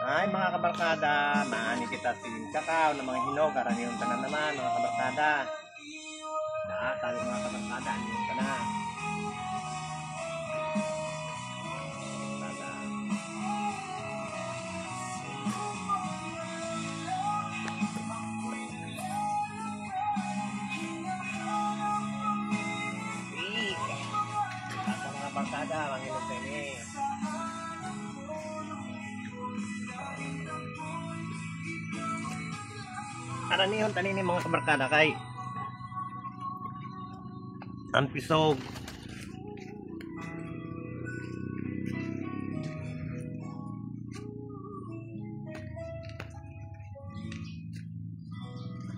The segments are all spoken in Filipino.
Ay mga kabarkada, maani kita siling kakao ng mga hinog, karaniwang tanan naman mga kabarkada. Tali mga kabarkada, aniyong tanan. Mga kabarkada, mga hinog na ini. Karaniwang tanin mga kabarkada kay ang pisog.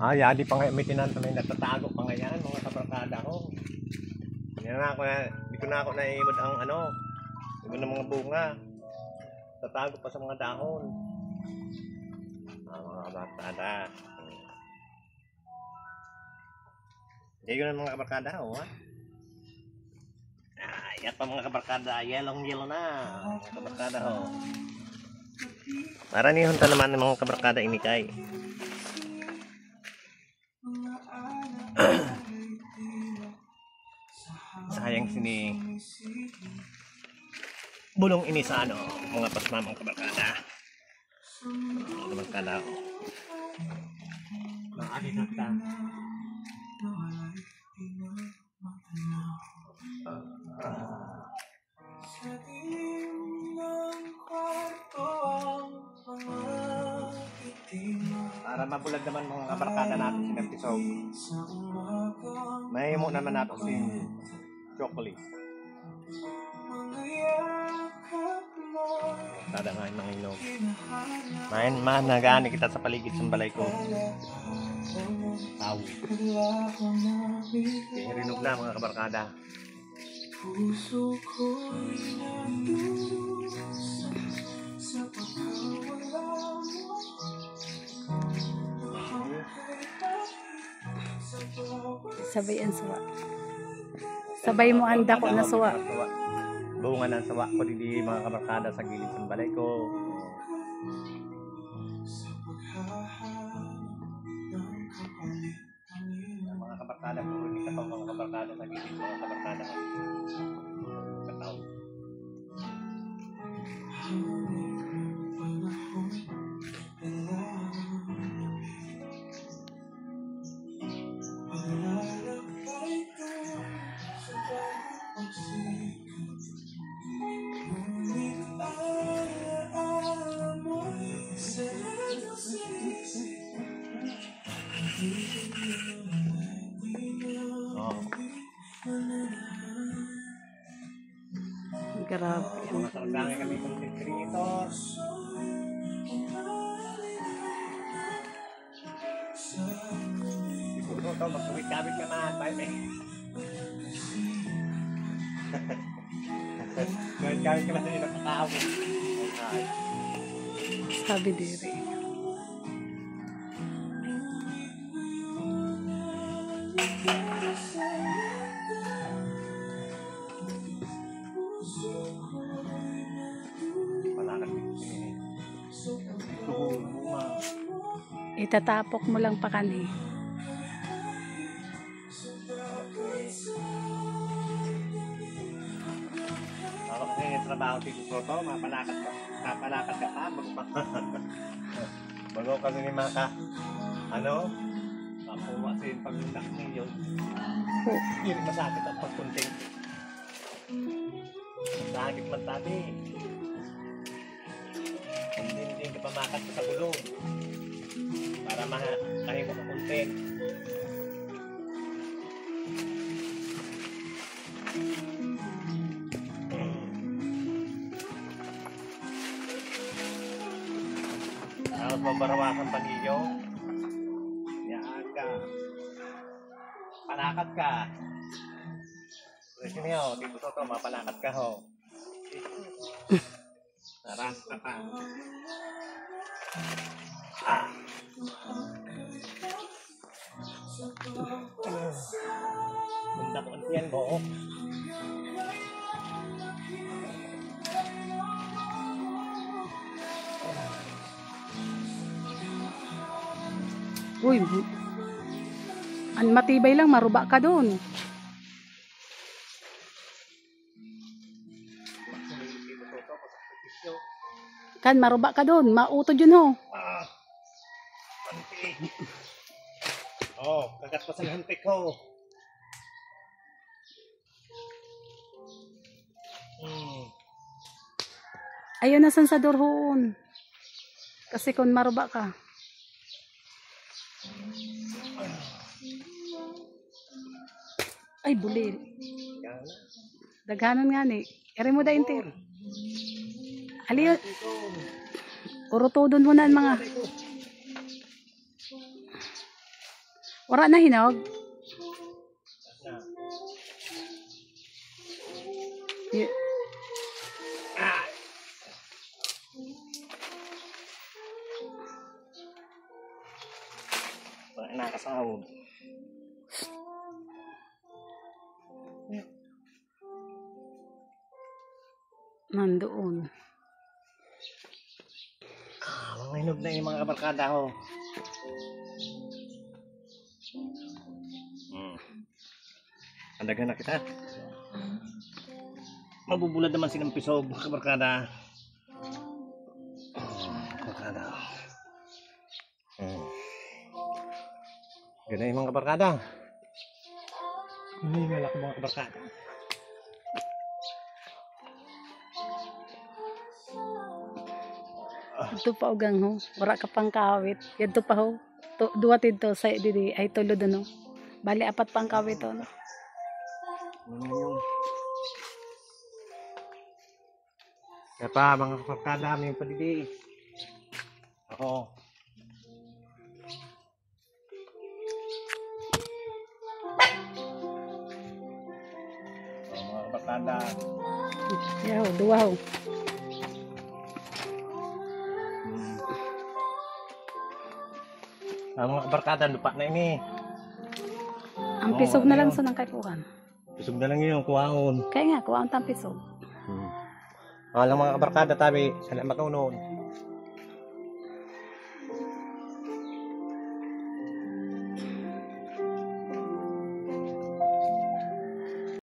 Di pa nga may tinanto na natatago pa nga yan mga kabarkada ko. Hindi ko na ako naimod ang iba ng mga bunga. Tatago pa sa mga dahon. Mga kabarkada. Hindi ko na mga kabarkada ho ha. Yan pa mga kabarkada, yellow na mga kabarkada ho. Maranihon ta naman ng mga kabarkada inikay. Sayang sini bulong ini sa mga pasma mga kabarkada. Mga kabarkada ho. Maali nakta. Para mabulag naman mga kabarkada natin si Pisog. May mo naman natin si chocolate. Kada nga yung mga inog. Main nagani kita sa paligid sa balay ko. Tao. Kaya rinog na mga kabarkada. Puso ko'y nadusa sa pagkawala mo. Sabay ang sawa. Sabay mo anda ko na sawa. Bunga ng sawa ko di mga kabarkada sa gilid ng balay ko. Mga kabarkada po kita pa mga kabarkada sa gilid mga kabarkada. Kataw. Grabe. Mga sarangay kami content creator. Siguro ito, magkawit-kawit ka na. Bye-bye. Gawin ka lang din nakakawin. Sabi diri. Itatapok mo lang pa kani. Tapos na yung trabaho dito to, mapalakat ka pa, bago kasi ni Maka, mapuwasin pag-undak niyo. Hindi masakit ang pagkunting. Masakit man tabi. Hindi ka pamakat sa gulong. Para makahimo ka content. Tapos mabarawasan pa ninyo. Yaan ka. Palakat ka. Pwede niyo, dito to, mapalakat ka ho. Taras ka pa. Bunda ko yan mo. Uy, ang matibay lang, maruba ka doon. Kan, maruba ka doon. Mautod yun ho. Ah, hantik. Oh, kagat pa sa hantik ko. Ayun na sa dorhon. Kasi kung maruba ka. Ay, bulir. Yan na. Daghanon nga ni. Eri mo da inti. Ali, urutudon mo na ang mga. Wala na hinog. Y- Wala nakasahod. Nandoon. Mga hinog na yung mga kabarkada ko. Andagan na kita. Mabubulad naman silang pisog, kabarkada. Kabarkada. Ganun yung mga kabarkada. Hindi nga laki mga kabarkada. Ito pa ugang ho. Wala ka pang kawit. Yadto pa ho. Duwa tidto sa didi ay tulod no. Bali apat pang kawit ho. Kaya pa mga kabarkada, may padidi. Ako. Mga kabarkada. Yaw, duwa ho. Mga kabarkada, lupa na ini. Ang pisog na lang sa nang kaipuhan. Pisog na lang yun, kuwaon. Kaya nga, kuha ang tampisog. Mga kabarkada, tabi, salamat unon.